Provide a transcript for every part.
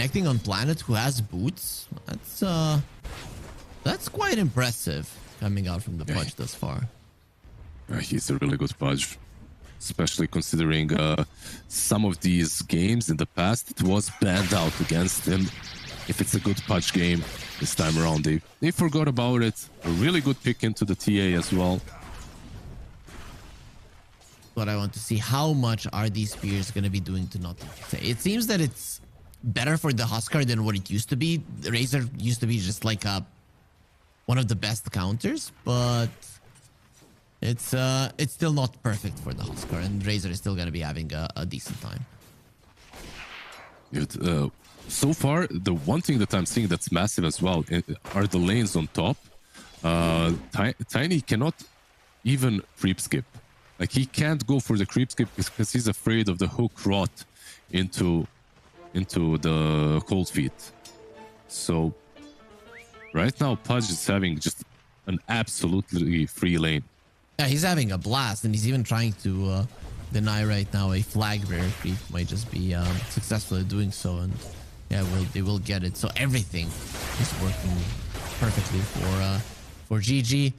connecting on Planet, who has boots. That's quite impressive coming out from the Pudge thus far. He's a really good Pudge, especially considering some of these games in the past, it was banned out against him. If it's a good Pudge game this time around, they forgot about it. A really good pick into the TA as well. What I want to see, how much are these spears going to be doing to nothing? It seems that it's better for the Huskar than what it used to be. The Razor used to be just like one of the best counters, but it's still not perfect for the Huskar, and Razor is still going to be having a decent time. So far, the one thing that I'm seeing that's massive as well are the lanes on top. Tiny cannot even creep skip. Like, he can't go for the creep skip because he's afraid of the hook rot into the cold feet. So right now, Pudge is having just an absolutely free lane. Yeah, he's having a blast, and he's even trying to deny right now a flag bearer creep. Might just be successful at doing so, and yeah, they will get it. So everything is working perfectly for GG.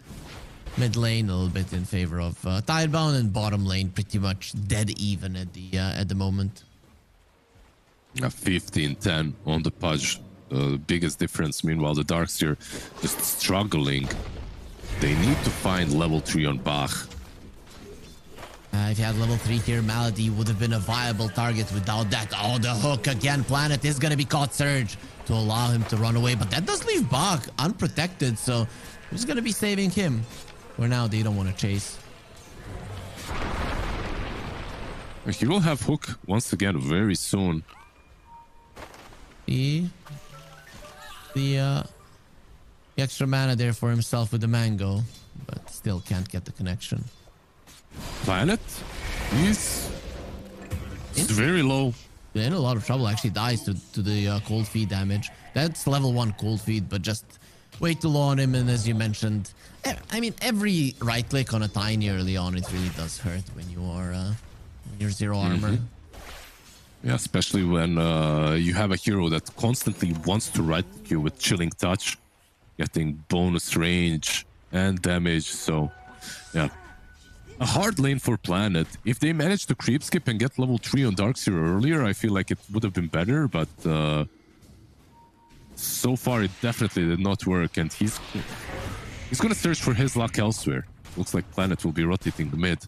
Mid lane a little bit in favor of Tidebound, and bottom lane pretty much dead even at the moment. 15-10 on the Pudge. The biggest difference. Meanwhile, the Darkseer just struggling. They need to find level 3 on Bach. If you had level 3 here, Malady would have been a viable target without that. Oh, the hook again. Planet is going to be caught Surge to allow him to run away. But that does leave Bach unprotected. So who's going to be saving him? For now, they don't want to chase. He will have hook once again very soon. The extra mana there for himself with the mango, but still can't get the connection. Planet is very low. In a lot of trouble. Actually dies to the cold feed damage. That's level 1 cold feed, but just way too low on him. And as you mentioned, I mean, every right click on a Tiny early on, it really does hurt when you are when you're 0 armor. Yeah, especially when you have a hero that constantly wants to right click you with Chilling Touch, getting bonus range and damage. So yeah, a hard lane for Planet. If they manage to creep skip and get level 3 on Darkseer earlier, I feel like it would have been better, but so far it definitely did not work, and he's gonna search for his luck elsewhere. Looks like Planet will be rotating the mid.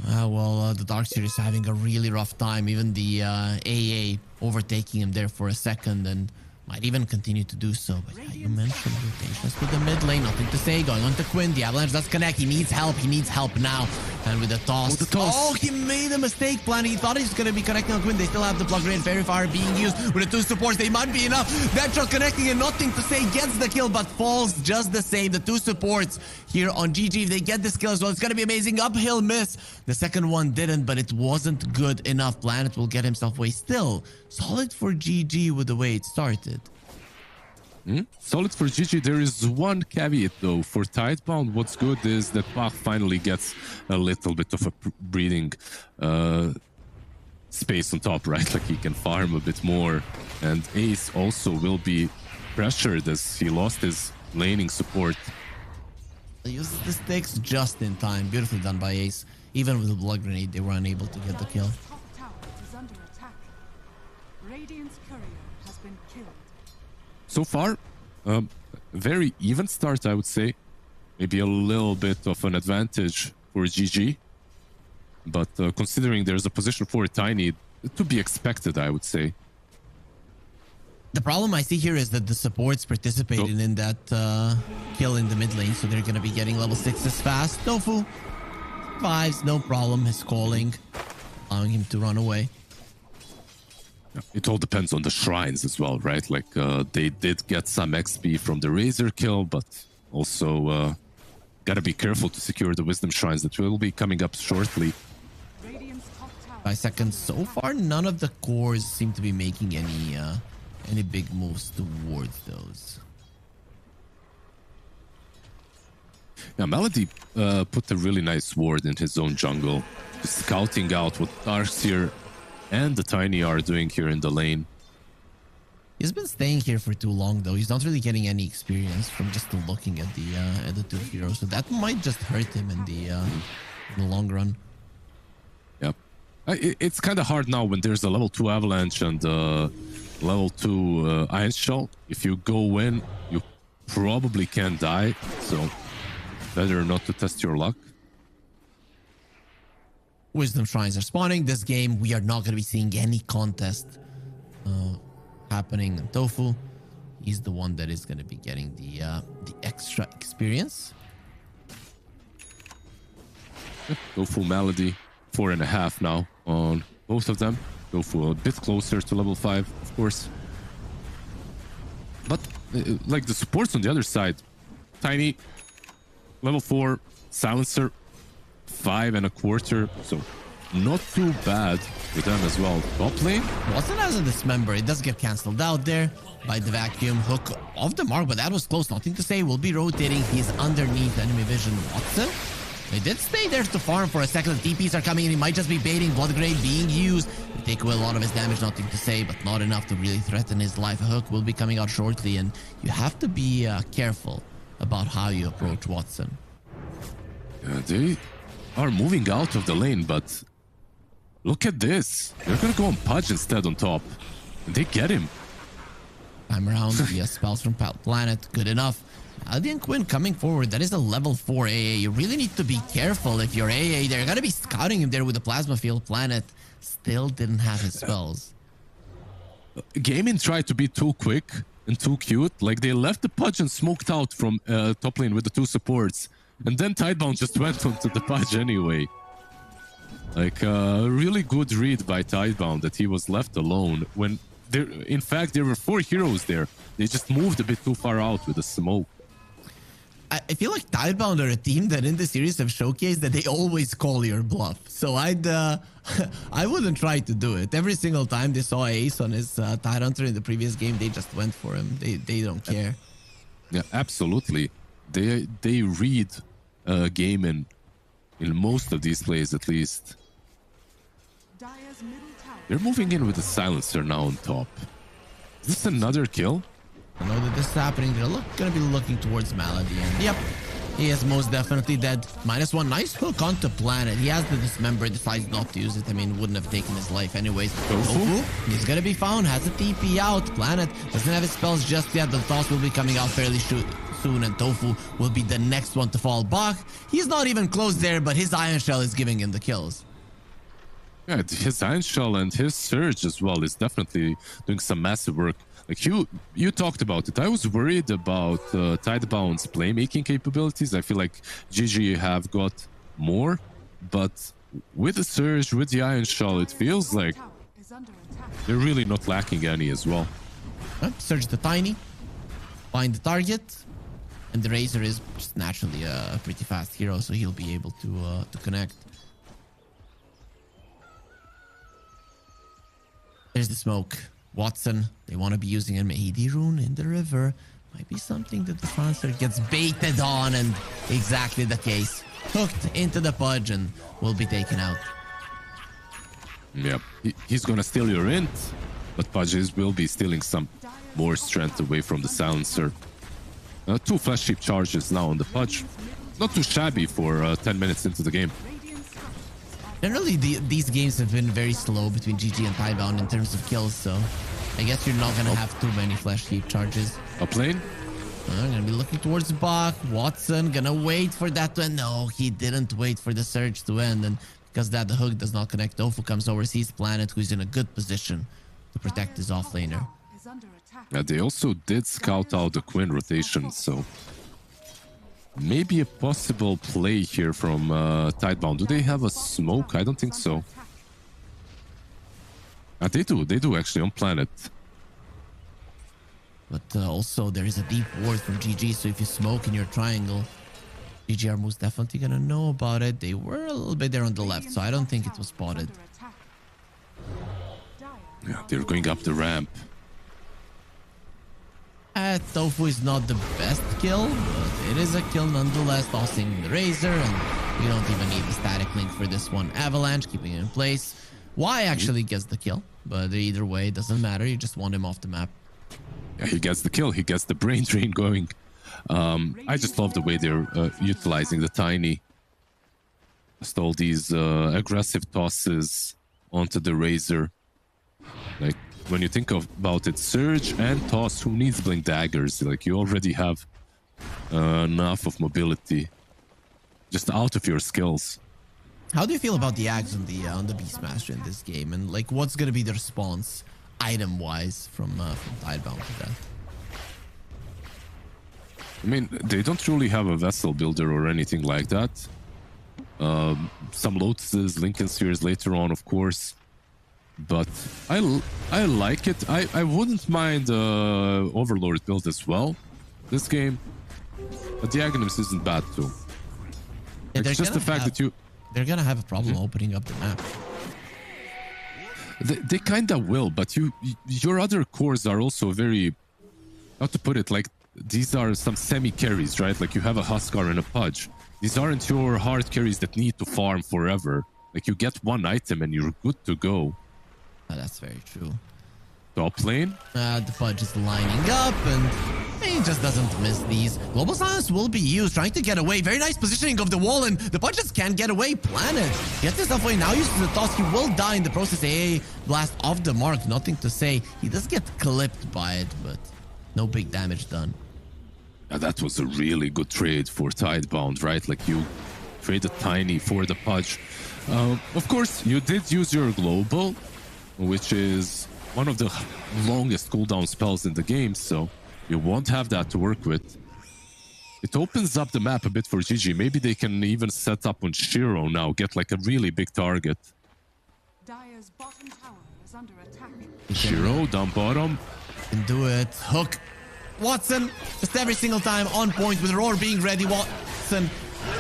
The Darkseer is having a really rough time. Even the AA overtaking him there for a second, and might even continue to do so. But yeah, you mentioned rotations with the mid lane. Nothing to say. Going on to Quinn. The Avalanche does connect. He needs help. He needs help now. And with the toss. Oh, he made a mistake planning. He thought he was going to be connecting on Quinn. They still have the plug rate. Fairy Fire being used. With the 2 supports, they might be enough. Natural connecting and nothing to say. Gets the kill, but falls just the same. The 2 supports here on GG. If they get this kill as well, it's going to be amazing. Uphill miss. The second one didn't, but it wasn't good enough. Planet will get himself away. Still solid for GG with the way it started. Solid for GG. There is one caveat though. For Tidebound, what's good is that Bach finally gets a little bit of a breathing space on top, right? Like, he can farm a bit more. And Ace also will be pressured as he lost his laning support. He uses the sticks just in time. Beautifully done by Ace. Even with the blood grenade, they were unable to get the kill. Top tower is under attack. Radiant's courier has been killed. So far, very even start, I would say. Maybe a little bit of an advantage for GG. But considering there's a position for Tiny, to be expected, I would say. The problem I see here is that the supports participated in that kill in the mid lane, so they're going to be getting level 6s fast. Tofu survives, no problem. His calling, allowing him to run away. It all depends on the shrines as well, right? Like, they did get some XP from the Razor kill, but also gotta be careful to secure the Wisdom shrines that will be coming up shortly. 5 seconds. So far, none of the cores seem to be making any big moves towards those. Yeah, Melody put a really nice ward in his own jungle, just scouting out what Darkseer and the Tiny are doing here in the lane. He's been staying here for too long, though. He's not really getting any experience from just looking at the two heroes. So that might just hurt him in the long run. Yep. It's kind of hard now when there's a level 2 Avalanche and level 2 Iron Shell. If you go in, you probably can die. So better not to test your luck. Wisdom Shrines are spawning. This game, we are not going to be seeing any contest happening in Tofu. He's the one that is going to be getting the extra experience. Yep. Tofu Malady, 4.5 now on both of them. Tofu a bit closer to level 5, of course. But like the supports on the other side, Tiny, level 4, Silencer, 5.25. So not too bad with them as well. Top lane. Watson has a dismember. It does get cancelled out there by the vacuum. Hook off the mark, but that was close. Nothing to say. Will be rotating. He's underneath enemy vision. Watson. They did stay there to farm for a second. The TPs are coming in. He might just be baiting. Bloodgrade being used. They take away a lot of his damage. Nothing to say, but not enough to really threaten his life. A hook will be coming out shortly, and you have to be careful about how you approach Watson. They are moving out of the lane, but look at this. They're gonna go on Pudge instead on top. And they get him. Time around. The spells from Planet. Good enough. Aldi and Quinn coming forward. That is a level 4 AA. You really need to be careful if you're AA. They're gonna be scouting him there with the Plasma Field. Planet still didn't have his spells. Gaimin tried to be too quick and too cute. Like they left the Pudge and smoked out from top lane with the 2 supports. And then Tidebound just went onto the Pudge anyway. Like a really good read by Tidebound that he was left alone when there, in fact, there were 4 heroes there. They just moved a bit too far out with the smoke. I feel like Tidebound are a team that in the series have showcased that they always call your bluff. So I wouldn't try to do it. Every single time they saw Ace on his Tidehunter in the previous game, they just went for him. They don't care. Yeah, absolutely. They read Gaimin in most of these plays at least. They're moving in with the Silencer now on top. Is this another kill? I know that this is happening. They're going to be looking towards Malady. And yep, he is most definitely dead. -1. Nice hook onto Planet. He has the dismember. Decides not to use it. I mean, wouldn't have taken his life anyways. Tofu, he's going to be found. Has a TP out. Planet doesn't have his spells just yet. The toss will be coming out fairly soon. And Tofu will be the next one to fall back. He's not even close there, but his Iron Shell is giving him the kills. Yeah, his Iron Shell and his Surge as well is definitely doing some massive work. Like you talked about it. I was worried about Tidebound's playmaking capabilities. I feel like GG have got more, but with the Surge, with the Iron Shell, it feels like they're really not lacking any as well. Surge the Tiny, find the target, and the Razor is just naturally a pretty fast hero, so he'll be able to connect. There's the smoke. Watson, they want to be using an AD rune in the river. Might be something that the Francer gets baited on, and exactly the case. Hooked into the Pudge and will be taken out. Yeah, he's gonna steal your int, but Pudges will be stealing some more strength away from the Silencer. 2 Flash Sheep charges now on the Pudge. Not too shabby for 10 minutes into the game. Generally, these games have been very slow between GG and Tidebound in terms of kills, so I guess you're not going to have too many Flash Heap charges. Up lane? I'm going to be looking towards the back. Watson going to wait for that to end. No, he didn't wait for the Surge to end, and because that the hook does not connect, Tofu comes over, sees Planet, who's in a good position to protect his offlaner. Yeah, they also did scout out the Quinn rotation, so maybe a possible play here from Tidebound. Do they have a smoke? I don't think so. They do actually on Planet. But also there is a deep ward from GG, so if you smoke in your triangle, GG are most definitely gonna know about it. They were a little bit there on the left, so I don't think it was spotted. Yeah, they're going up the ramp. Tofu is not the best kill, but it is a kill nonetheless, tossing the Razor, and you don't even need the static link for this one. Avalanche keeping it in place. Y actually gets the kill, but either way, it doesn't matter. You just want him off the map. Yeah, he gets the kill. He gets the brain drain going. I just love the way they're utilizing the Tiny. Just all these aggressive tosses onto the Razor. Like, when you think about it, Surge and Toss, who needs Blink Daggers? Like, you already have enough of mobility just out of your skills. How do you feel about the Axe on the Beastmaster in this game? And, like, what's going to be the response, item-wise, from Tidebound to that? I mean, they don't really have a vessel builder or anything like that. Some Lotuses, Lincoln Spheres later on, of course. But I like it. I wouldn't mind Overlord build as well, this game. But the Aghanims isn't bad too. Yeah, it's just the fact that you... They're gonna have a problem opening up the map. They kinda will, but your other cores are also very... How to put it, like, these are some semi-carries, right? Like, you have a Huskar and a Pudge. These aren't your hard carries that need to farm forever. Like, you get one item and you're good to go. Oh, that's very true. Top lane? The Pudge is lining up and he just doesn't miss these. Global Silence will be used, trying to get away. Very nice positioning of the wall, and the Pudge just can't get away. Planet gets himself away. Now uses the toss. He will die in the process. AA blast off the mark. Nothing to say. He does get clipped by it, but no big damage done. Yeah, that was a really good trade for Tidebound, right? Like, you traded Tiny for the Pudge. Of course, you did use your Global, which is one of the longest cooldown spells in the game, so you won't have that to work with. It opens up the map a bit for GG. Maybe they can even set up on Shiro now, get like a really big target. Dire's bottom tower is under attack. Shiro down bottom. Can do it. Hook. Watson, just every single time on point with Roar being ready. Watson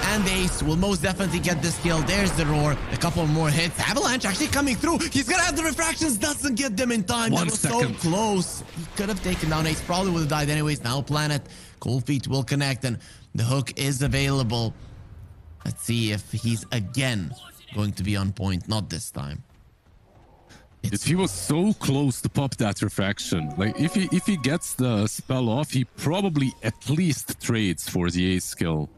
and Ace will most definitely get this kill. There's the Roar. A couple more hits. Avalanche actually coming through. He's gonna have the refractions. Doesn't get them in time. That was so close. He could have taken down Ace. Probably would have died anyways. Now Planet. Cold Feet will connect and the hook is available. Let's see if he's again going to be on point. Not this time. If he was so close to pop that refraction, like if he gets the spell off, he probably at least trades for the Ace skill.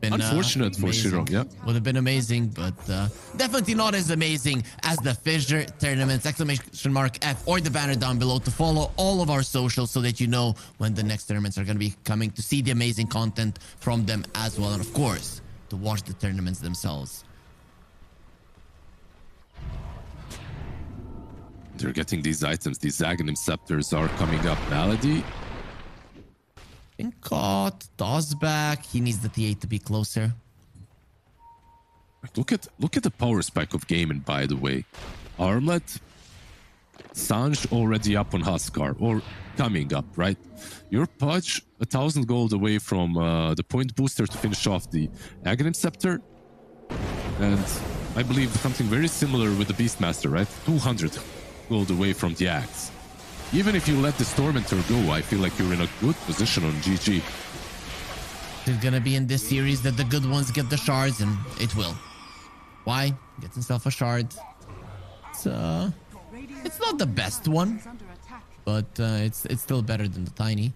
Unfortunate for Shiro, yeah. Would have been amazing, but definitely not as amazing as the Fissure tournaments. !F or the banner down below to follow all of our socials so that you know when the next tournaments are going to be coming, to see the amazing content from them as well. And of course, to watch the tournaments themselves. They're getting these items. These Aghanim Scepters are coming up. Malady. Been caught. Toss back. He needs the T8 to be closer. Look at the power spike of Gaimin, by the way. Armlet, Sanj already up on Huskar, or coming up, right? Your Pudge 1,000 gold away from the point booster to finish off the Aghanim Scepter. And I believe something very similar with the Beastmaster, right? 200 gold away from the Axe. Even if you let the Tormentor go, I feel like you're in a good position on GG. It's gonna be in this series that the good ones get the shards, and it will. Why? Gets himself a shard. It's not the best one, but it's still better than the Tiny.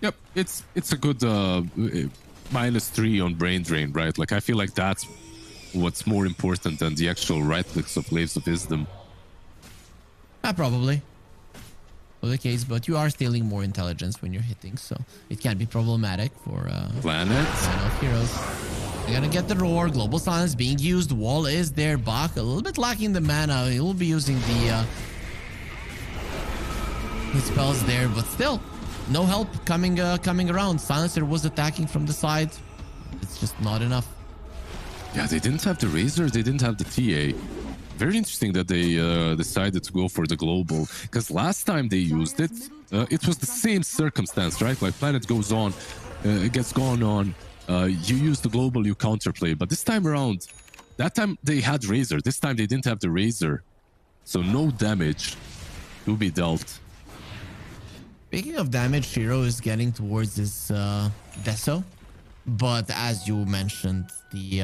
Yep, it's a good -3 on brain drain, right? Like, I feel like that's what's more important than the actual right clicks of Glaives of Wisdom. Probably. For the case, but you are stealing more intelligence when you're hitting, so it can be problematic for Planet of heroes. They're gonna get the Roar. Global Silence being used. Wall is there. Bach a little bit lacking the mana. He will be using the spells there, but still no help coming around. Silencer was attacking from the side. It's just not enough. Yeah, they didn't have the Razor, they didn't have the TA. Very interesting that they decided to go for the Global, because last time they used it, it was the same circumstance, right? Like, Planet goes on, it gets gone on, you use the Global, you counterplay. But this time around, that time they had Razor, this time they didn't have the Razor. So no damage to be dealt. Speaking of damage, Shiro is getting towards his Deso. But as you mentioned, the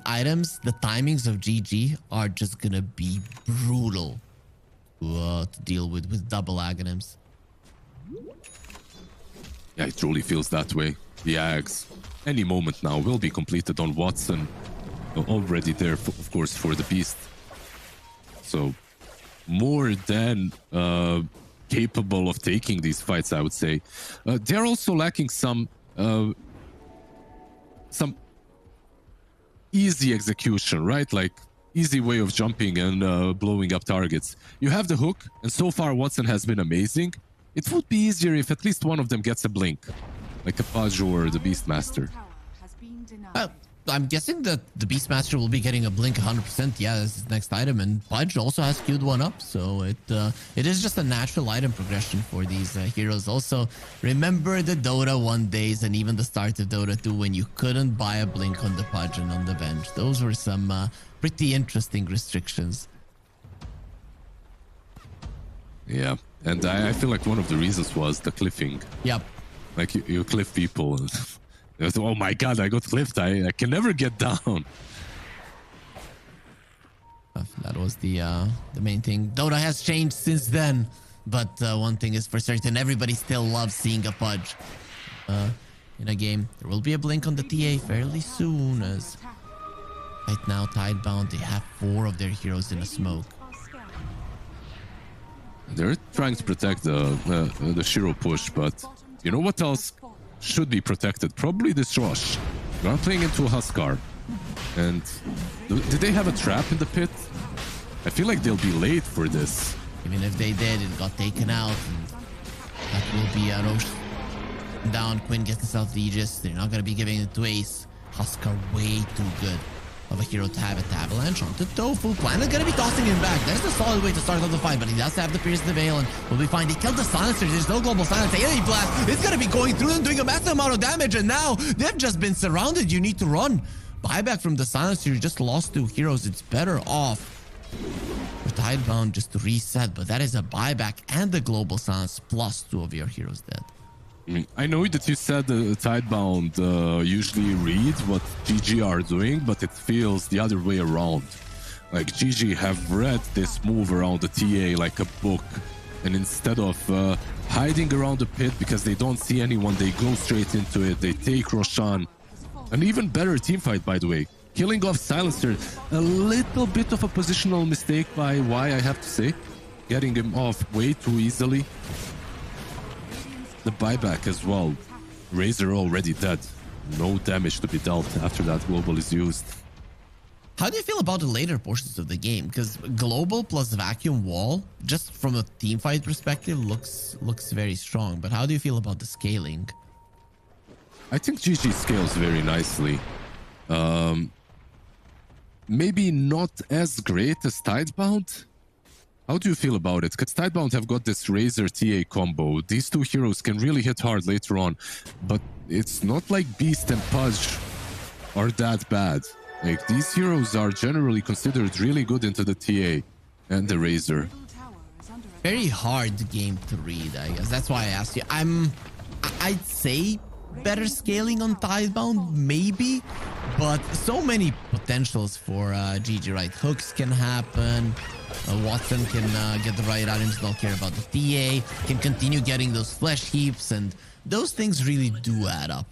items, the timings of GG are just gonna be brutal to deal with double aghanims. Yeah, it truly feels that way. The Ags, any moment now, will be completed on Watson. Already there, of course, for the Beast. So, more than capable of taking these fights, I would say. They're also lacking some easy execution, right? Like, easy way of jumping and blowing up targets. You have the hook, and so far Watson has been amazing. It would be easier if at least one of them gets a blink, like a Pudge or the Beastmaster. I'm guessing that the Beastmaster will be getting a blink 100%. Yeah, this is his next item, and Pudge also has queued one up, so it is just a natural item progression for these heroes. Also, remember the Dota 1 days and even the start of Dota 2 when you couldn't buy a blink on the Pudge and on the Venge. Those were some pretty interesting restrictions. Yeah, and I feel like one of the reasons was the cliffing. Yep. Like you cliff people and oh my god, I got cliffed. I can never get down. That was the main thing. Dota has changed since then, but one thing is for certain, everybody still loves seeing a Pudge in a game. There will be a blink on the TA fairly soon, as right now Tidebound, they have 4 of their heroes in a smoke. They're trying to protect the Shiro push, but you know what else should be protected? Probably this Rush. You are playing into a Huskar. And did they have a trap in the pit? I feel like they'll be late for this. Even if they did, it got taken out. And that will be a Roche down. Quinn gets himself the Aegis. They're not going to be giving it to Ace. Huskar way too good of a hero to have it. Avalanche onto Tofu. Planet gonna be tossing him back. There's a solid way to start off the fight, but he does have the Pierce the Veil and will be fine. He killed the Silencer. There's no global silence. AoE blast. It's gonna be going through and doing a massive amount of damage, and now they've just been surrounded. You need to run. Buyback from the Silencer. You just lost 2 heroes. It's better off for Tidebound just to reset, but that is a buyback and the global silence plus 2 of your heroes dead. I know that you said Tidebound usually read what GG are doing, but it feels the other way around. Like GG have read this move around the TA like a book, and instead of hiding around the pit because they don't see anyone, they go straight into it. They take Roshan. An even better teamfight, by the way. Killing off Silencer. A little bit of a positional mistake by Y, I have to say. Getting him off way too easily. The buyback as well. Razor already dead. No damage to be dealt after that global is used. How do you feel about the later portions of the game? Because global plus vacuum wall, just from a teamfight perspective, looks very strong. But how do you feel about the scaling? I think GG scales very nicely. Maybe not as great as Tidebound. How do you feel about it? Because Tidebound have got this Razor TA combo. These 2 heroes can really hit hard later on. But it's not like Beast and Pudge are that bad. Like, these heroes are generally considered really good into the TA and the Razor. Very hard game to read, I guess. That's why I asked you. I'd say better scaling on Tidebound, maybe. But so many potentials for GG, right? Hooks can happen. Watson can get the right items, don't care about the TA, can continue getting those flesh heaps, and those things really do add up.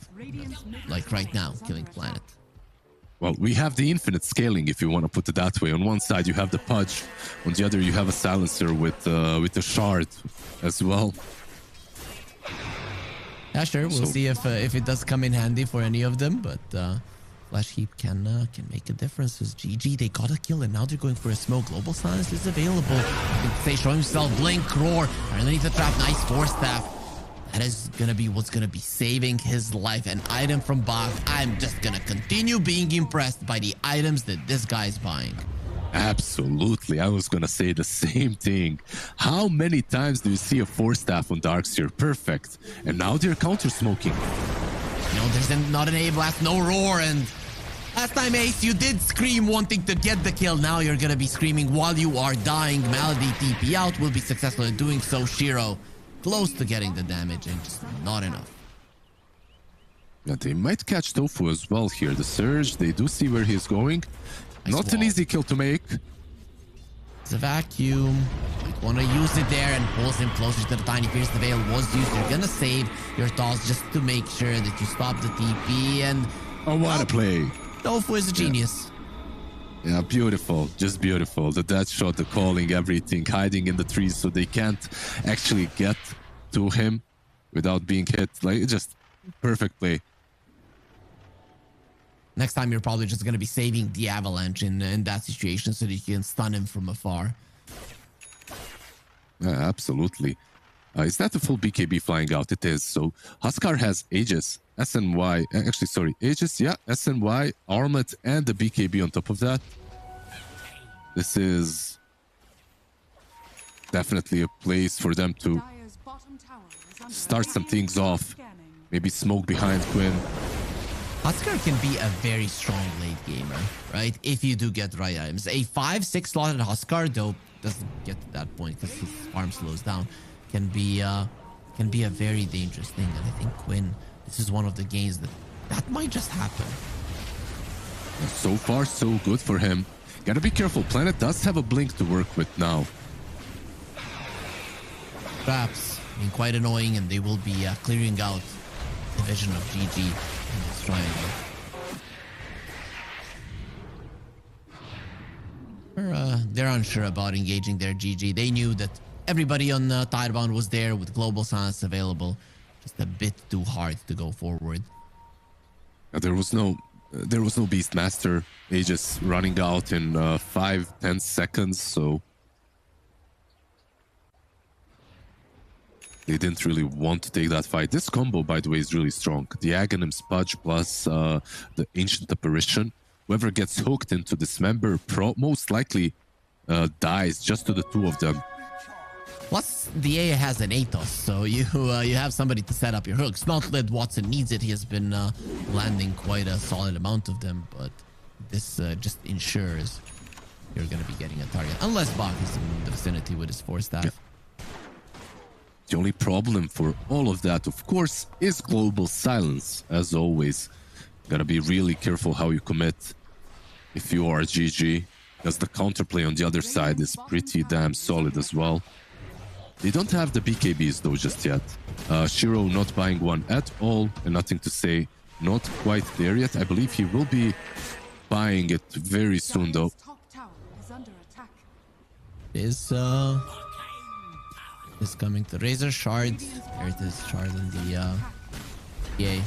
Like right now, killing Planet. Well, we have the infinite scaling, if you want to put it that way. On one side, you have the Pudge. On the other, you have a Silencer with the Shard as well. Yeah, sure. We'll see if it does come in handy for any of them, but Flash Heap can make a difference. As GG, they got a kill, and now they're going for a smoke. Global Silence is available. You can say, show himself, Blink, Roar, underneath the trap. Nice Force Staff. That is going to be what's going to be saving his life. An item from Bach. I'm just going to continue being impressed by the items that this guy is buying. Absolutely. I was going to say the same thing. How many times do you see a Force Staff on Darkseer? Perfect. And now they're counter-smoking. No, there's not an A-Blast, no Roar, and last time, Ace, you did scream wanting to get the kill. Now you're going to be screaming while you are dying. Malady TP out, will be successful in doing so. Shiro close to getting the damage and just not enough. Yeah, they might catch Tofu as well here. The Surge, they do see where he's going. Nice Not an wall. easy kill to make. It's a vacuum. Might want to use it there and pulls him closer to the tiny pierce. The veil was used. You're gonna save your toss just to make sure that you stop the TP. And Oh, what a play. Tofu is a genius. Yeah, beautiful. Just beautiful. The death shot, the calling, everything, hiding in the trees so they can't actually get to him without being hit. Like, just perfect play. Next time, you're probably just gonna be saving the avalanche in that situation so that you can stun him from afar. Yeah, absolutely. Is that the full BKB flying out? It is. So Huskar has Aegis, SNY, actually, sorry, Aegis, yeah, SNY, Armlet, and the BKB on top of that. This is definitely a place for them to Dire's bottom tower is under start some things off. scanning. Maybe smoke behind Quinn. Huskar can be a very strong late gamer, right? If you do get the right items. A 5-6 slotted Huskar, though, doesn't get to that point because his farm slows down, can be a very dangerous thing. And I think Quinn, this is one of the games that might just happen. So far, so good for him. Gotta be careful. Planet does have a blink to work with now. Traps, I mean, quite annoying, and they will be clearing out the vision of GG in this triangle. They're unsure about engaging their GG. They knew that everybody on Tidebound was there with global silence available. Just a bit too hard to go forward. There was no Beastmaster. Aegis running out in 5-10 seconds, so they didn't really want to take that fight. This combo, by the way, is really strong. The Aghanim Spudge plus the Ancient Apparition. Whoever gets hooked into Dismember most likely dies just to the two of them. Plus, the A has an Athos, so you have somebody to set up your hooks. Not that Watson needs it. He has been landing quite a solid amount of them, but this just ensures you're going to be getting a target. Unless Bach is in the vicinity with his 4-staff. Yeah. The only problem for all of that, of course, is global silence, as always. Gotta be really careful how you commit if you are GG, because the counterplay on the other side is pretty damn solid as well. They don't have the BKBs though just yet. Shiro not buying one at all, and nothing to say. Not quite there yet. I believe he will be buying it very soon though. Dire's top tower is under attack. Is coming to Razor Shard. There it is, Shard in the PA.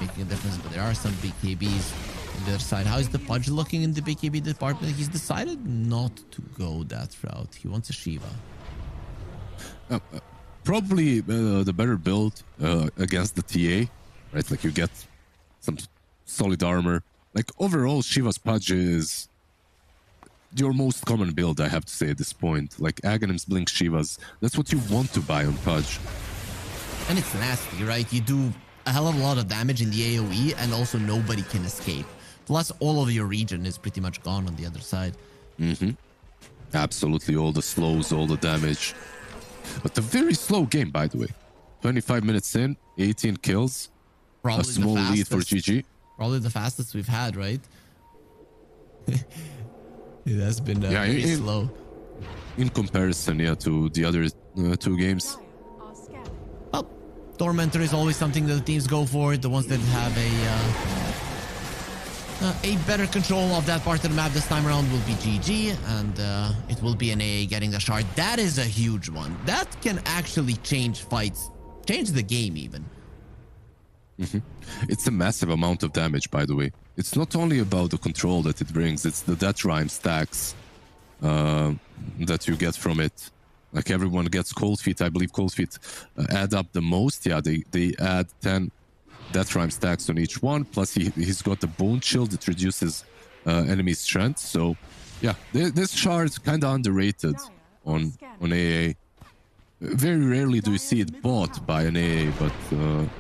Making a difference, but there are some BKBs on the other side. How is the Pudge looking in the BKB department? He's decided not to go that route. He wants a Shiva. Probably the better build against the TA, right? Like you get some solid armor. Like overall, Shiva's Pudge is your most common build, I have to say at this point. Like Aghanim's Blink Shivas, that's what you want to buy on Pudge. And it's nasty, right? You do a hell of a lot of damage in the AoE, and also nobody can escape. Plus, all of your region is pretty much gone on the other side. Mm-hmm. Absolutely, all the slows, all the damage. But a very slow game, by the way. 25 minutes in, 18 kills. Probably a small lead for GG. Probably the fastest we've had, right? It has been very slow. In comparison, yeah, to the other two games. Dire are scanning. Well, Tormentor is always something that the teams go for. The ones that have a better control of that part of the map this time around will be GG, and it will be an AA getting the shard. That is a huge one. That can actually change fights, change the game even. Mm-hmm. It's a massive amount of damage, by the way. It's not only about the control that it brings, it's the death rhyme stacks that you get from it. Like everyone gets cold feet. I believe cold feet add up the most. Yeah, they add 10 death rhyme stacks on each one. Plus he's got the bone shield that reduces enemy strength. So yeah, this shard's kind of underrated on AA. Very rarely do you see it bought by an AA, but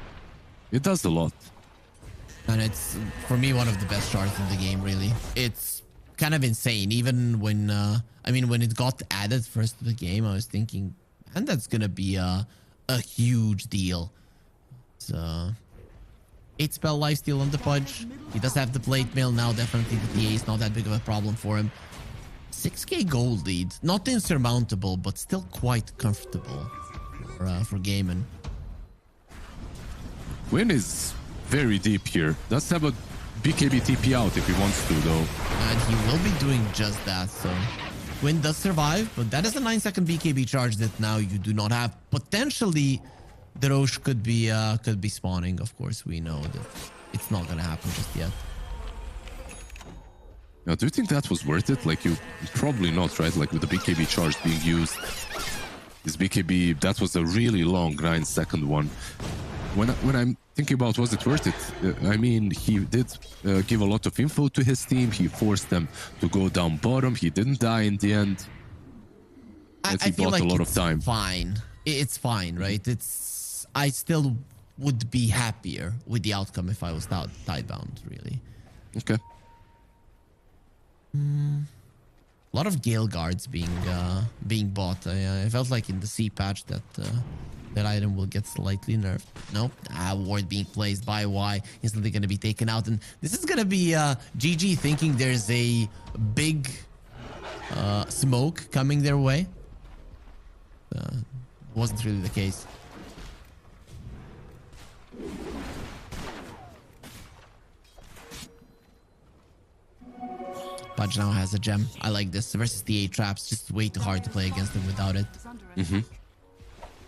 it does a lot. And it's, for me, one of the best shards in the game, really. It's kind of insane. Even when, when it got added first to the game, I was thinking, man, that's going to be a huge deal. So, 8 spell lifesteal on the Pudge. He does have the plate mail now. Definitely the TA is not that big of a problem for him. 6k gold lead. Not insurmountable, but still quite comfortable for Gaimin. Quinn is very deep here. Does have a BKB TP out if he wants to, though. And he will be doing just that, so... Quinn does survive, but that is a 9-second BKB charge that now you do not have. Potentially, the Roche could be spawning. Of course, we know that it's not gonna happen just yet. Now, do you think that was worth it? Like, you probably not, right? Like, with the BKB charge being used, this BKB, that was a really long 9-second one. When I'm thinking about was it worth it, I mean, he did give a lot of info to his team. He forced them to go down bottom. He didn't die in the end. I he feel bought like a lot it's of time. Fine. It's fine, right? I still would be happier with the outcome if I was Tidebound, really. Okay. A lot of Gale Guards being bought. I felt like in the C patch that that item will get slightly nerfed. Nope. Ward being placed by Y. Instantly going to be taken out. And this is going to be GG thinking there's a big smoke coming their way. Wasn't really the case. Pudge now has a gem. I like this. Versus the 8 traps. Just way too hard to play against them without it.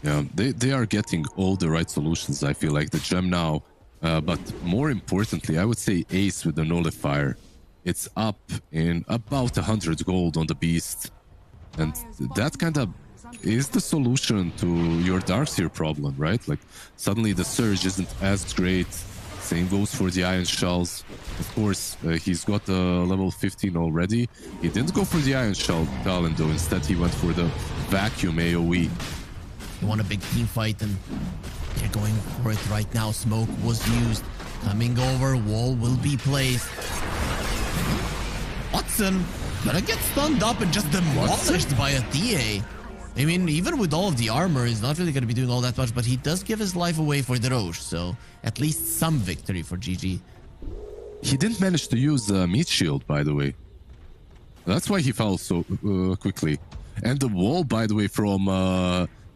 Yeah, they are getting all the right solutions, I feel like. The gem now. But more importantly, I would say Ace with the nullifier. It's up in about 100 gold on the beast. And that kind of is the solution to your Darkseer problem, right? Like, suddenly the Surge isn't as great. Same goes for the Iron Shells. Of course, he's got level 15 already. He didn't go for the Iron Shell talent, though. Instead, he went for the Vacuum AoE. He won a big team fight, and they're going for it right now. Smoke was used. Coming over, wall will be placed. Watson gonna get stunned up and just demolished by a TA. I mean, even with all of the armor, he's not really going to be doing all that much, but he does give his life away for the Roche, so at least some victory for GG. He didn't manage to use Meat Shield, by the way. That's why he fell so quickly. And the wall, by the way, from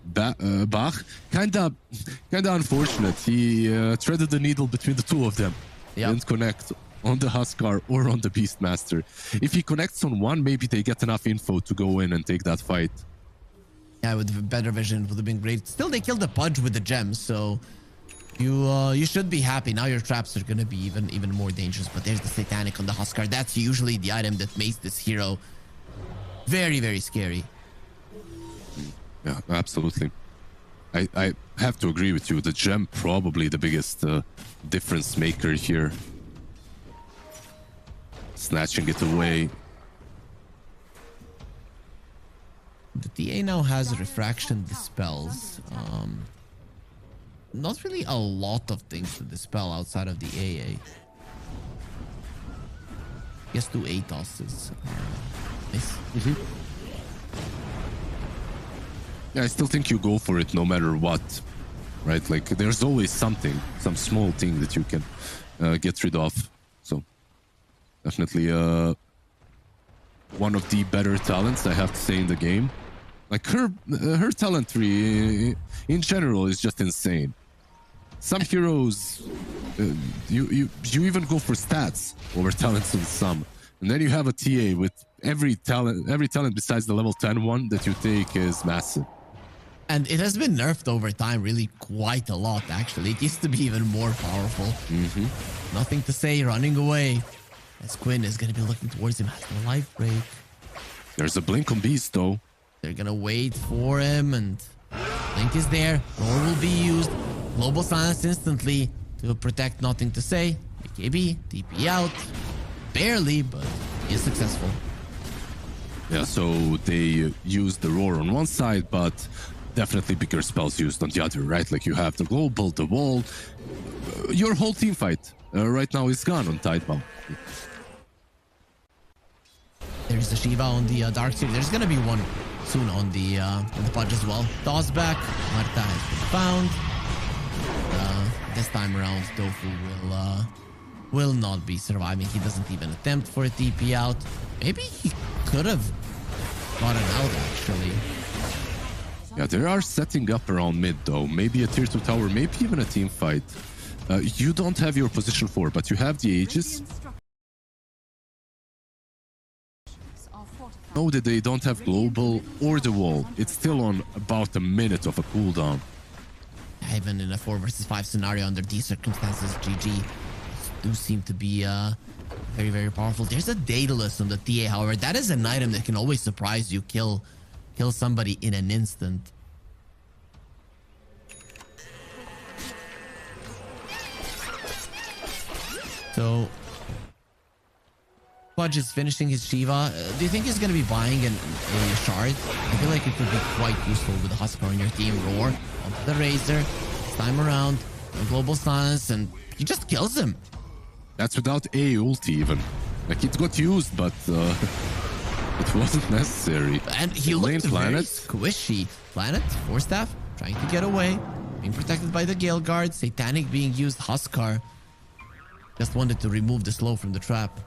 Bach, kinda unfortunate. He threaded the needle between the two of them. Yep. Didn't connect on the Huskar or on the Beastmaster. If he connects on one, maybe they get enough info to go in and take that fight. Yeah, with better vision, it would have been great. Still, they killed the Pudge with the gems, so you should be happy. Now your traps are going to be even more dangerous, but there's the Satanic on the Huskar. That's usually the item that makes this hero very, very scary. Yeah, absolutely. I have to agree with you. The gem probably the biggest difference maker here. Snatching it away. The TA now has refraction dispels. Not really a lot of things to dispel outside of the AA. Yes, 2 ATOS is nice. Yeah, I still think you go for it no matter what, right? Like, there's always something, some small thing that you can get rid of. So, definitely one of the better talents, I have to say, in the game. Like, her talent tree in general is just insane. Some heroes, you even go for stats over talents in some. And then you have a TA with every talent besides the level 10 one that you take is massive. And it has been nerfed over time, really quite a lot, actually. It used to be even more powerful. Nothing to say, running away. As Quinn is going to be looking towards him, has no life break. There's a blink on Beast, though. They're going to wait for him, and Blink is there. Roar will be used. Global silence instantly to protect Nothing to Say. BKB, TP out. Barely, but he is successful. Yeah, so they use the Roar on one side, but definitely bigger spells used on the other, right? Like, you have the global, the wall. Your whole team fight right now is gone on Tidebound. There's the Shiva on the Darkseer. There's gonna be one soon on the Pudge as well. Toss back. Marta has been found. The this time around, Tofu will not be surviving. He doesn't even attempt for a TP out. Maybe he could have gotten out, actually. Yeah, they are setting up around mid, though. Maybe a tier 2 tower, maybe even a team fight. You don't have your position 4, but you have the Aegis. Know that they don't have global or the wall. It's still on about a minute of a cooldown. Even in a 4 versus 5 scenario under these circumstances, GG do seem to be very, very powerful. There's a Daedalus on the TA, however. That is an item that can always surprise you, kill somebody in an instant. So Fudge is finishing his Shiva. Do you think he's going to be buying a shard? I feel like it could be quite useful with the Husker on your team. Roar onto the Razor. This time around, no global silence, and he just kills him. That's without a ulti even. Like, it got used, but it wasn't necessary. And he looked very squishy. Planet, Force Staff, trying to get away. Being protected by the Gale Guard. Satanic being used. Huskar just wanted to remove the slow from the trap.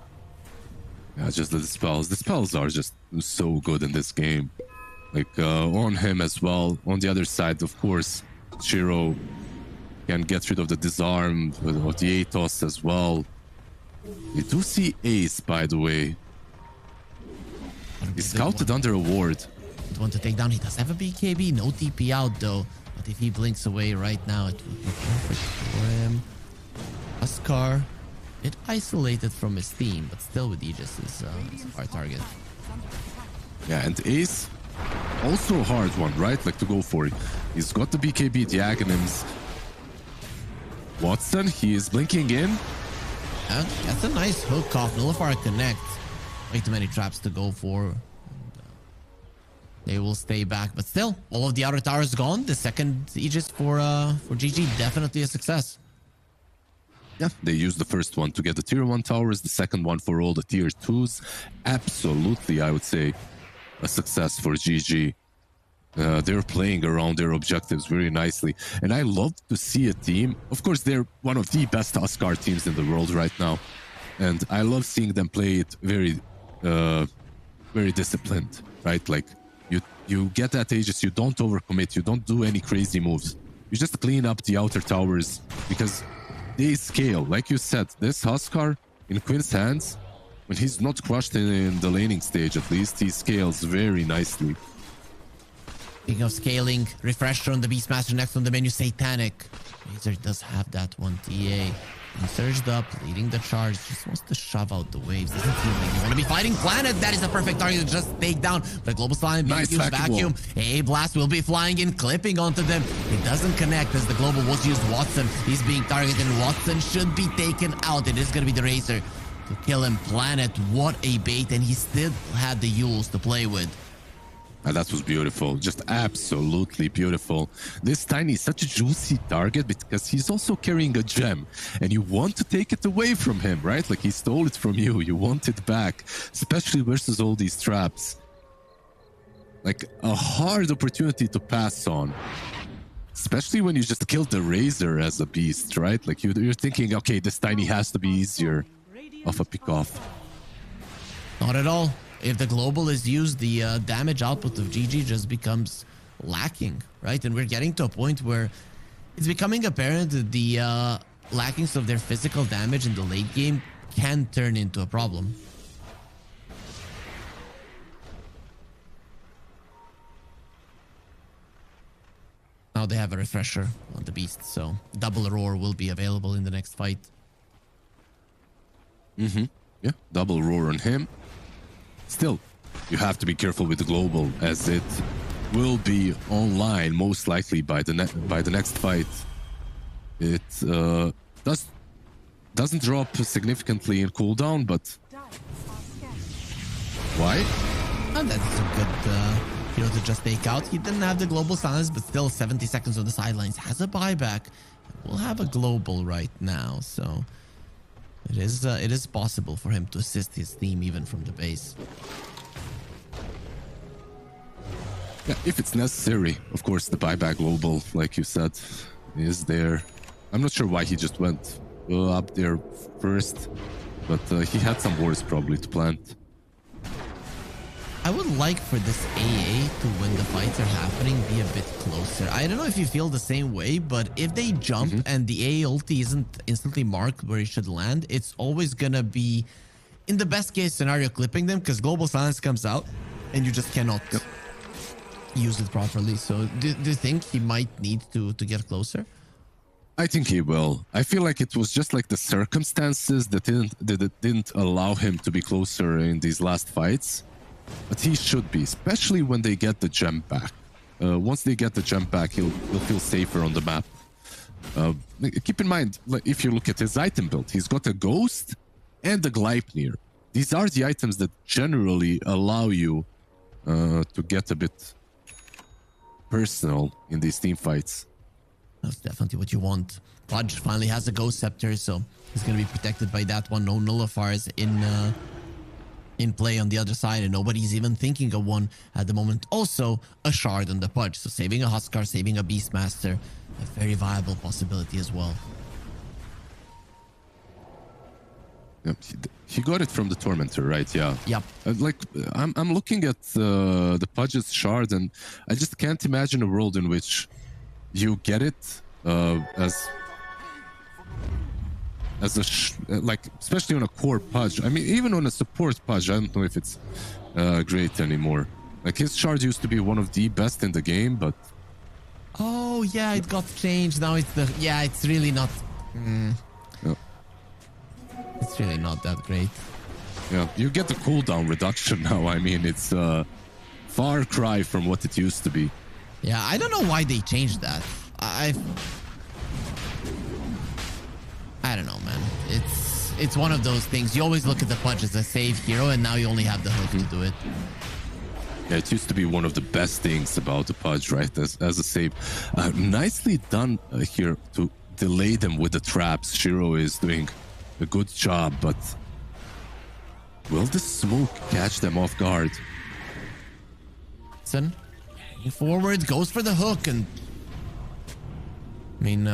Yeah, just the dispels. The spells are just so good in this game. Like, on him as well. On the other side, of course, Shiro can get rid of the disarm, of the Atos as well. You do see Ace, by the way. He's scouted under a ward. Want to take down. He does have a BKB. No TP out, though. But if he blinks away right now, it would be perfect for him. Huskar. Bit isolated from his team, but still with Aegis is a hard target. Yeah, and Ace, also a hard one, right? Like, to go for it. He's got the BKB, the Aghanims. Watson, he is blinking in. That's a nice hook off. Nullifier connect. Way too many traps to go for. And, they will stay back, but still, all of the outer towers gone. The second Aegis for GG, definitely a success. Yeah, they used the first one to get the tier 1 towers, the second one for all the tier 2s. Absolutely, I would say, a success for GG. They're playing around their objectives very nicely. And I love to see a team. Of course, they're one of the best Huskar teams in the world right now. And I love seeing them play it very, very disciplined, right? Like, you get that Aegis, you don't overcommit, you don't do any crazy moves. You just clean up the outer towers because they scale. Like you said, this Huskar in Quinn's hands, when he's not crushed in the laning stage at least, he scales very nicely. Speaking of scaling, Refresher on the Beastmaster next on the menu, Satanic. Razor does have that one TA. He surged up, leading the charge, just wants to shove out the waves. Doesn't feel like you want to be fighting Planet. That is a perfect target to just take down. But Global Slime being used vacuum. A Blast will be flying in, clipping onto them. It doesn't connect as the Global was used. Watson, he's being targeted. Watson should be taken out. It is going to be the Razor to kill him. Planet, what a bait. And he still had the Yules to play with. And that was beautiful, just absolutely beautiful. This Tiny is such a juicy target because he's also carrying a gem and you want to take it away from him, right? Like, he stole it from you, you want it back, especially versus all these traps. Like, a hard opportunity to pass on, especially when you just killed the Razor as a beast, right? Like, you're thinking, okay, this Tiny has to be easier of a pick off. Not at all. If the global is used, the damage output of GG just becomes lacking, right? And we're getting to a point where it's becoming apparent that the lackings of their physical damage in the late game can turn into a problem. Now they have a Refresher on the Beast, so double Roar will be available in the next fight. Yeah, double Roar on him. Still, you have to be careful with the global, as it will be online most likely by the next fight. It doesn't drop significantly in cooldown, but why? And that's a good hero to just take out. He didn't have the global silence, but still 70 seconds on the sidelines. Has a buyback. We'll have a global right now, so it is possible for him to assist his team even from the base. Yeah, if it's necessary. Of course, the buyback global, like you said, is there. I'm not sure why he just went up there first, but he had some wars probably to plant. I would like for this AA to, when the fights are happening, be a bit closer. I don't know if you feel the same way, but if they jump and the AA ulti isn't instantly marked where it should land, it's always gonna be, in the best case scenario, clipping them because global silence comes out and you just cannot use it properly. So do you think he might need to get closer? I think he will. I feel like it was just like the circumstances that didn't allow him to be closer in these last fights. But he should be, especially when they get the gem back. Once they get the gem back, he'll feel safer on the map. Keep in mind, like, if you look at his item build, he's got a Ghost and a Gleipnir. These are the items that generally allow you to get a bit personal in these team fights. That's definitely what you want. Pudge finally has a Ghost Scepter, so he's going to be protected by that one. No nullifiers in play on the other side, and nobody's even thinking of one at the moment. Also, a Shard on the Pudge, so saving a Huskar, saving a Beastmaster, a very viable possibility as well. Yep, he got it from the Tormentor, right? Yeah. Yep. Like, I'm looking at the Pudge's Shard, and I just can't imagine a world in which you get it as a like, especially on a core Pudge. I mean, even on a support Pudge, I don't know if it's great anymore. Like, his Shard used to be one of the best in the game, but oh yeah, it got changed. Now it's the it's really not. It's really not that great. Yeah, you get the cooldown reduction now. I mean, it's a far cry from what it used to be. Yeah, I don't know why they changed that. I don't know, man. It's one of those things. You always look at the Pudge as a save hero, and now you only have the hook to do it. Yeah, it used to be one of the best things about the Pudge, right? As a save. Nicely done here to delay them with the traps. Shiro is doing a good job, but will the smoke catch them off guard? Listen, forward, goes for the hook, and I mean,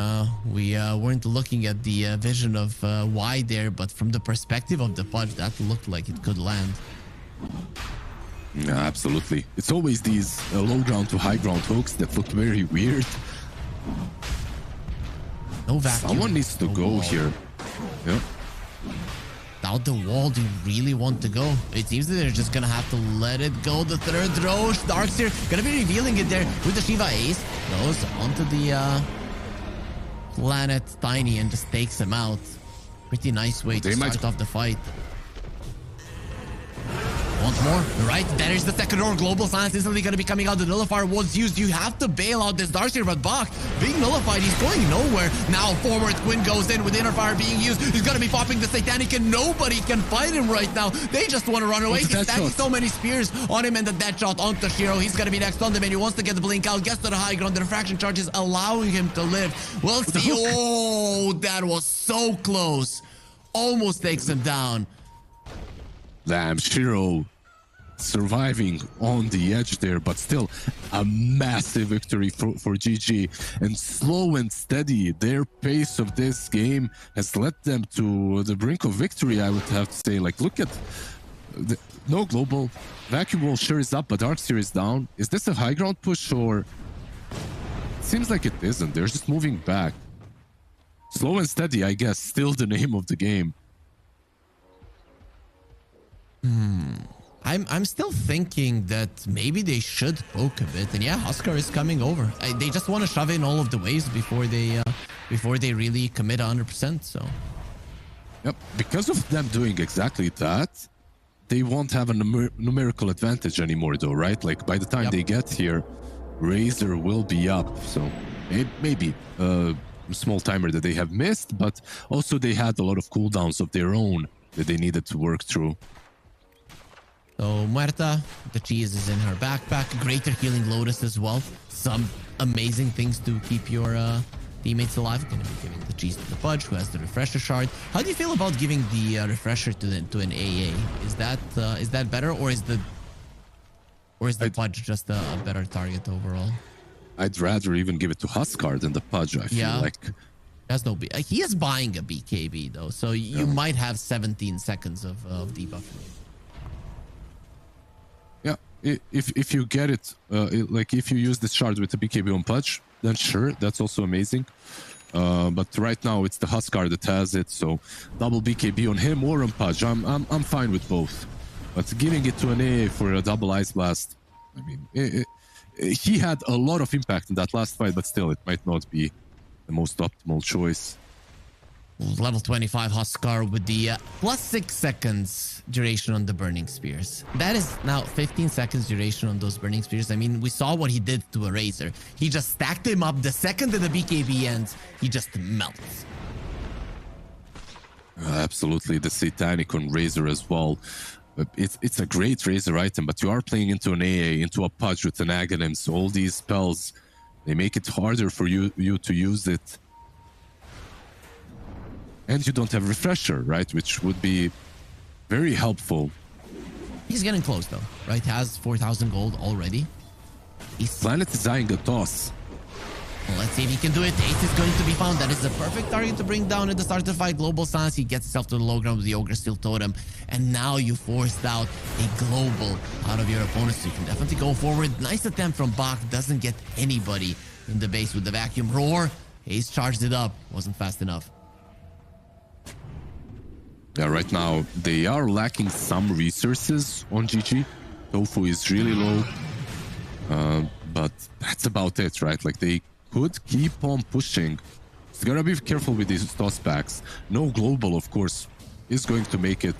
we weren't looking at the vision of Y there, but from the perspective of the Pudge, that looked like it could land. Yeah, absolutely. It's always these low ground to high ground hooks that look very weird. No vacuum. Someone needs to go here. Yeah. Without the wall, do you really want to go? It seems that they're just gonna have to let it go. The third row, Darkseer gonna be revealing it there with the Shiva Ace. Goes onto the planet Tiny and just takes him out. Pretty nice way to start off the fight. Want more? Right, there is the second row. Global Silence instantly going to be coming out. The Nullifier was used. You have to bail out this Darkseer, but Bach being nullified, he's going nowhere. Now forward, Quinn goes in with Inner Fire being used. He's going to be popping the Satanic, and nobody can fight him right now. They just want to run away. He's stacking so many spears on him, and the dead shot onto Shiro. He's going to be next on the menu. Wants to get the blink out, gets to the high ground. The refraction charge is allowing him to live. We'll see. Oh, that was so close. Almost takes him down. Damn, Shiro surviving on the edge there, but still a massive victory for GG. And slow and steady, their pace of this game has led them to the brink of victory, I would have to say. Like, look at no global. Vacuum Wall sure is up, but Darkseer is down. Is this a high ground push, or seems like it isn't? They're just moving back. Slow and steady, I guess, still the name of the game. I'm still thinking that maybe they should poke a bit, and yeah, Huskar is coming over. They just want to shove in all of the waves before they really commit 100%. So, yep, because of them doing exactly that, they won't have a numerical advantage anymore, though, right? Like, by the time they get here, Razor will be up. So maybe a small timer that they have missed, but also they had a lot of cooldowns of their own that they needed to work through. So Muerta, the cheese is in her backpack. Greater Healing Lotus as well. Some amazing things to keep your teammates alive. Going to be giving the cheese to the Pudge, who has the Refresher Shard. How do you feel about giving the Refresher to an AA? Is that better, or is the Pudge just a better target overall? I'd rather even give it to Huskar than the Pudge, I feel like. Has no he is buying a BKB though, so you might have 17 seconds of debuff. Yeah, if you get it, like if you use this shard with the BKB on Pudge, then sure, that's also amazing. But right now it's the Huskar that has it, so double BKB on him or on Pudge, I'm fine with both. But giving it to an AA for a double Ice Blast, I mean, he had a lot of impact in that last fight, but still, it might not be the most optimal choice. Level 25 Huskar with the plus 6 seconds duration on the Burning Spears. That is now 15 seconds duration on those Burning Spears. I mean, we saw what he did to a Razor. He just stacked him up. The second that the BKB ends, he just melts. Absolutely, the Satanic on Razor as well. It's a great Razor item, but you are playing into an AA, into a Pudge with an Aghanim, so all these spells, they make it harder for you to use it. And you don't have Refresher, right? Which would be very helpful. He's getting close though, right? Has 4,000 gold already. Planet is eyeing a toss. Well, let's see if he can do it. Ace is going to be found. That is the perfect target to bring down in the start of the fight. Global Silence. He gets himself to the low ground with the Ogre Steel Totem. And now you forced out a global out of your opponent. So you can definitely go forward. Nice attempt from Bach. Doesn't get anybody in the base with the Vacuum Roar. Ace charged it up. Wasn't fast enough. Yeah, right now they are lacking some resources on GG. Tofu is really low. But that's about it, right? Like they could keep on pushing. So you gotta be careful with these toss packs. No global, of course, is going to make it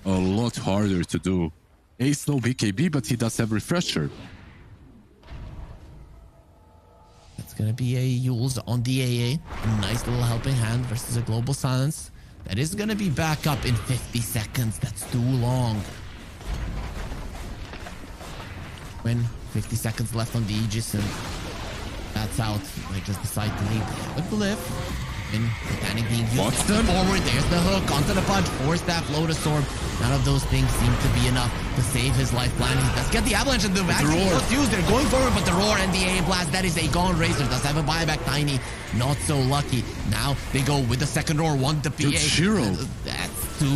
a lot harder to do. Ace no BKB, but he does have Refresher. It's gonna be a Yules on the AA. A nice little helping hand versus a Global Silence. That is gonna be back up in 50 seconds. That's too long. When 50 seconds left on the Aegis, and that's out. They just decide to leave. The Glyph. And Satanic being used forward. There's the hook onto the Pudge. Force that Lotus Orb. None of those things seem to be enough to save his life plan. Let's get the Avalanche and the Vacuum was used. They're going forward, but the Roar and the AA Blast, that is a gone Razor. Does have a buyback. Tiny, not so lucky. Now they go with the second Roar. Want the PA. Hero. That's too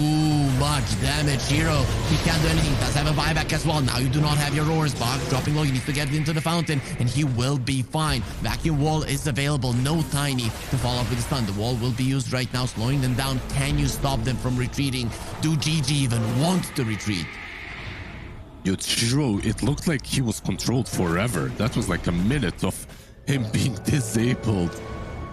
much damage. Hero, he can't do anything. Does have a buyback as well. Now you do not have your Roars. Bog dropping low. You need to get into the fountain, and he will be fine. Vacuum Wall is available. No Tiny to follow up with the stun. The wall will be used right now, slowing them down. Can you stop them from retreating? Do GG even want to retreat? Yoshiro, it looked like he was controlled forever. That was like a minute of him being disabled.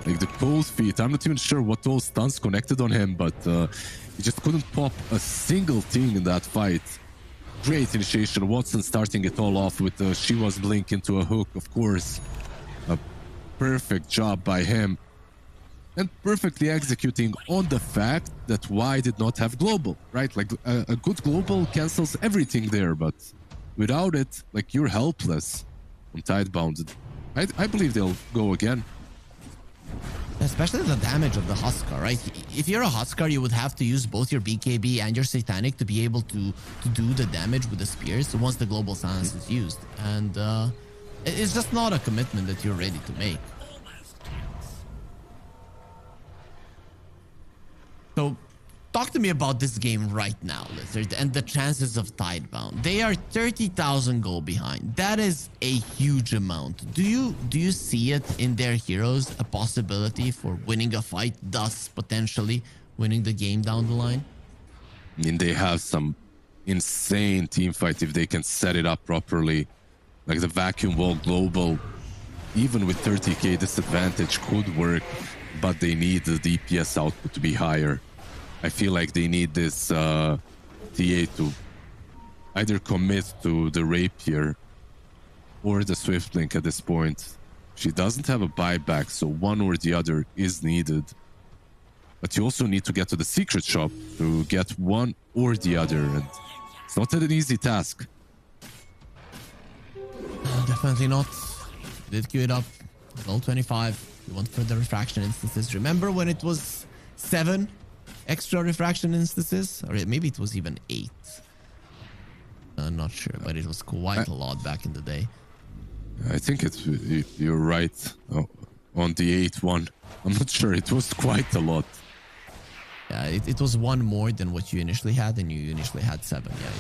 Like the cold feet. I'm not even sure what those stuns connected on him, but he just couldn't pop a single thing in that fight. Great initiation. Watson starting it all off with the Shiva's blink into a hook, of course. A perfect job by him. And perfectly executing on the fact that Y did not have global, right? Like a good global cancels everything there, but without it, like you're helpless on Tidebound. I believe they'll go again. Especially the damage of the Huskar, right? If you're a Huskar, you would have to use both your BKB and your Satanic to be able to do the damage with the spears once the Global Silence is used. And it's just not a commitment that you're ready to make. So, talk to me about this game right now, Lizard, and the chances of Tidebound. They are 30,000 goal behind. That is a huge amount. Do you see it in their heroes, a possibility for winning a fight, thus potentially winning the game down the line? I mean, they have some insane team fight if they can set it up properly. Like the Vacuum Wall Global, even with 30k disadvantage, could work, but they need the DPS output to be higher. I feel like they need this TA to either commit to the Rapier or the Swift Link at this point. She doesn't have a buyback, so one or the other is needed. But you also need to get to the secret shop to get one or the other, and it's not an easy task. Definitely not. Did queue it up. Level 25. You want further refraction instances. Remember when it was 7 extra refraction instances? Or maybe it was even 8. I'm not sure, but it was quite a lot back in the day. I think you're right on the 8-1. I'm not sure. It was quite a lot. Yeah, it was one more than what you initially had, and you initially had 7. Yeah,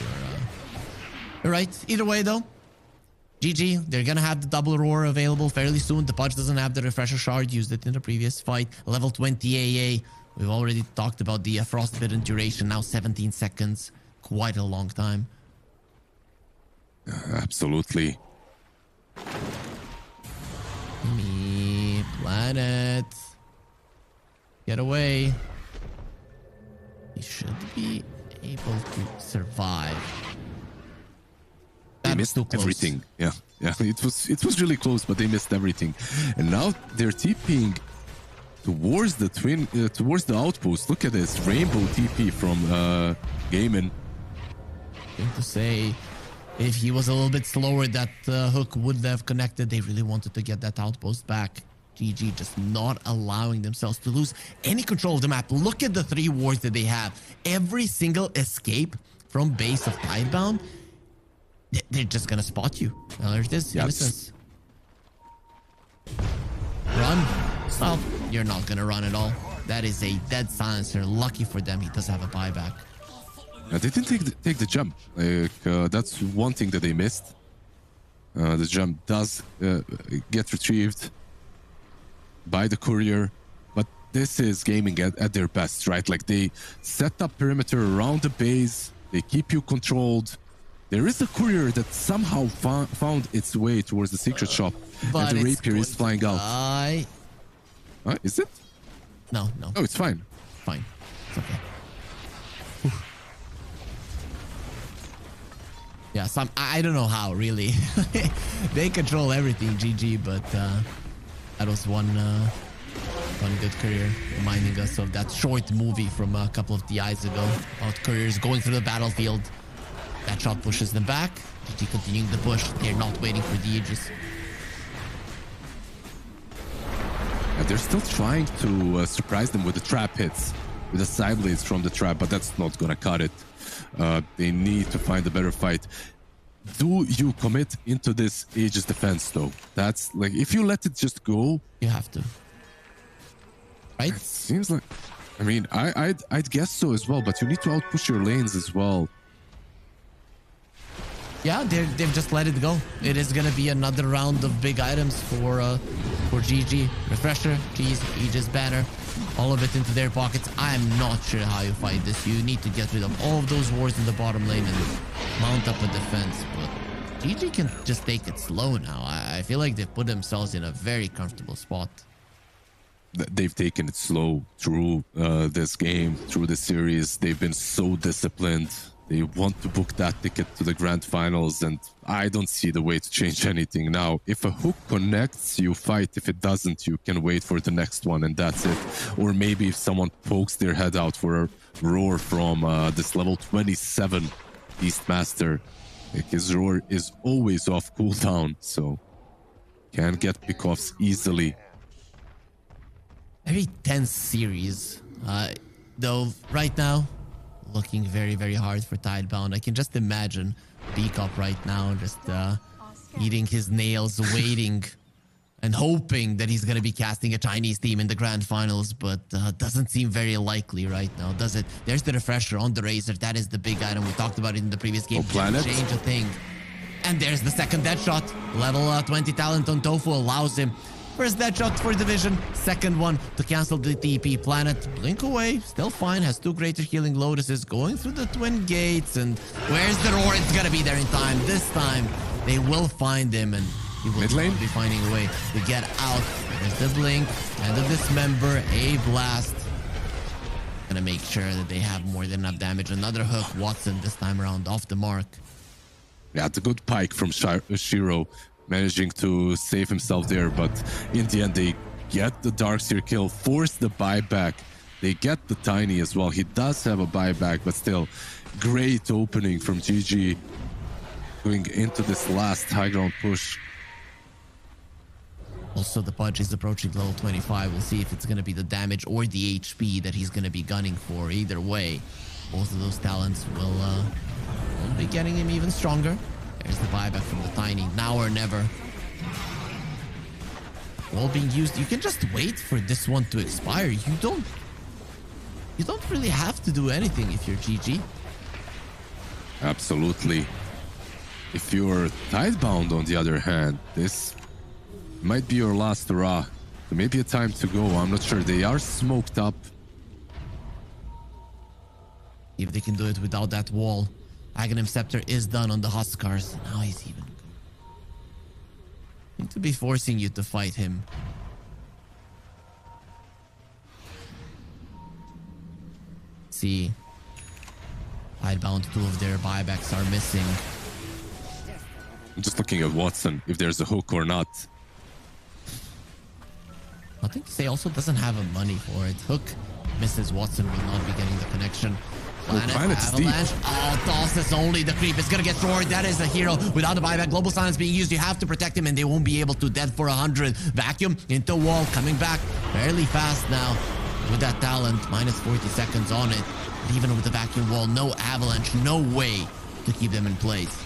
you're right. Either way, though, GG. They're gonna have the double roar available fairly soon. The Pudge doesn't have the refresher shard. Used it in the previous fight. Level 20 AA. We've already talked about the frostbitten duration. Now 17 seconds. Quite a long time. Absolutely. Me, Planet. Get away. He should be able to survive. They That was missed too close. everything. Yeah. It was really close, but they missed everything. And now they're TPing towards the towards the outpost. Look at this rainbow TP from Gaimin. Thing to say, if he was a little bit slower, that hook would have connected. They really wanted to get that outpost back. GG just not allowing themselves to lose any control of the map. Look at the 3 wards that they have. Every single escape from base of Tidebound, they're just gonna spot you. Well, there's this innocence. Run. Stop. You're not gonna run at all. That is a dead silencer. Lucky for them, he does have a buyback. They didn't take the jump. That's one thing that they missed. The jump does get retrieved by the courier, but this is gaming at their best, right? Like, they set up perimeter around the base. They keep you controlled. There is a courier that somehow found its way towards the secret shop, But and the rapier is flying out. Is it? No. Oh, it's fine. Fine. It's okay. Yeah, I don't know how, really. They control everything, GG, but that was one good courier, reminding us of that short movie from a couple of DIs ago about couriers going through the battlefield. That shot pushes them back. GG continuing the push. They're not waiting for the Aegis. They're still trying to surprise them with the trap hits, with the side blades from the trap, but that's not gonna cut it. They need to find a better fight. Do you commit into this Aegis defense, though? That's like, if you let it just go, You have to. Right? it seems like, I mean, I'd guess so as well, but you need to outpush your lanes as well. Yeah, they've just let it go. It is gonna be another round of big items for GG. Refresher, keys, Aegis banner, all of it into their pockets. I am not sure how you fight this. You need to get rid of all of those wards in the bottom lane and mount up a defense. But GG can just take it slow now. I feel like they've put themselves in a very comfortable spot. They've taken it slow through this game, through this series. They've been so disciplined. They want to book that ticket to the grand finals, and I don't see the way to change anything now. If a hook connects, you fight. If it doesn't, you can wait for the next one, and that's it. Or maybe if someone pokes their head out for a roar from this level 27 Beastmaster, his roar is always off cooldown, so can get pickoffs easily. Very tense series. Though right now, looking very, very hard for Tidebound. I can just imagine Beacop right now just eating his nails, waiting and hoping that he's going to be casting a Chinese team in the grand finals, but doesn't seem very likely right now, does it? There's the refresher on the Razor. That is the big item. We talked about it in the previous game. Planet. Change a thing. And there's the second dead shot. Level 20 talent on Tofu allows him. First dead shot for Division, second one to cancel the TP. Planet, blink away, still fine, has 2 greater healing lotuses going through the twin gates. And where's the roar? It's gonna be there in time. This time, they will find him, and he will be finding a way to get out. There's the blink and the dismember, a blast. Gonna make sure that they have more than enough damage. Another hook, Watson this time around, off the mark. Yeah, the good pike from Shiro, managing to save himself there, but in the end they get the Darkseer kill, force the buyback. They get the Tiny as well. He does have a buyback, but still, great opening from GG going into this last high ground push. Also, the Pudge is approaching level 25. We'll see if it's going to be the damage or the HP that he's going to be gunning for. Either way, both of those talents will be getting him even stronger. There's the buyback from the Tiny. Now or never. wall being used. You can just wait for this one to expire. You don't really have to do anything if you're GG. Absolutely. If you're Tidebound, on the other hand, this might be your last hurrah. So maybe a time to go. I'm not sure. They are smoked up. If they can do it without that wall. Aghanim Scepter is done on the Huskars. Now he's even... Need to be forcing you to fight him. See. Tidebound, 2 of their buybacks are missing. I'm just looking at Watson, if there's a hook or not. Nothing to say, also doesn't have a money for it. Hook misses. Watson will not be getting the connection. Planet's deep. Avalanche. Oh, tosses only. The creep is gonna get destroyed. That is a hero without the buyback. Global silence being used. You have to protect him and they won't be able to. Dead for 100. Vacuum into wall. Coming back fairly fast now with that talent. Minus 40 seconds on it. But even with the vacuum wall, no avalanche. No way to keep them in place.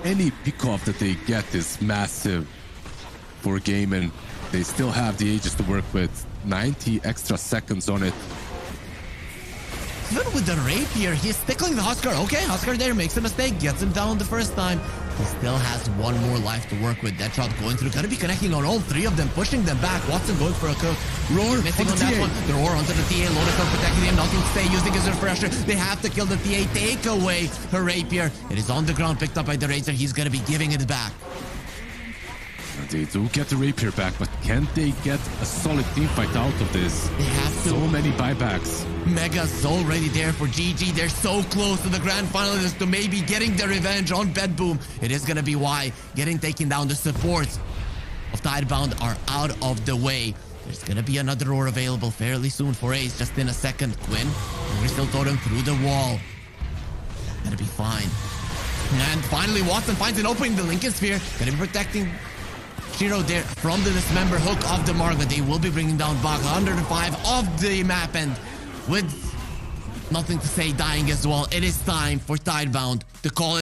Any pick-off that they get is massive for Gaimin. They still have the Aegis to work with. 90 extra seconds on it. Even with the rapier, he's tickling the Huskar. Okay, Huskar there makes a mistake, gets him down the first time. He still has one more life to work with. Deadshot going through, gonna be connecting on all 3 of them, pushing them back. Watson going for a cook. Roar missing on the that TA. one. The roar onto the TA. Lotus not protecting him. Nothing to stay. Using his refresher. They have to kill the TA. Take away her rapier. It is on the ground, picked up by the Razor. He's gonna be giving it back. They do get the rapier back, but can they get a solid team fight out of this? They have to. So many buybacks. Mega's already there for GG. They're so close to the grand finalists to maybe getting their revenge on Bedboom. It is gonna be why getting taken down. The supports of Tidebound are out of the way. There's gonna be another roar available fairly soon for Ace. Just in a second. Quinn, we're still totem through the wall. Gonna be fine. And finally, Watson finds an opening. The Lincoln Sphere gonna be protecting Shiro there from the dismember hook of the Margaret. They will be bringing down Bach 105 of the map, and with nothing to say, dying as well. It is time for Tidebound to call it.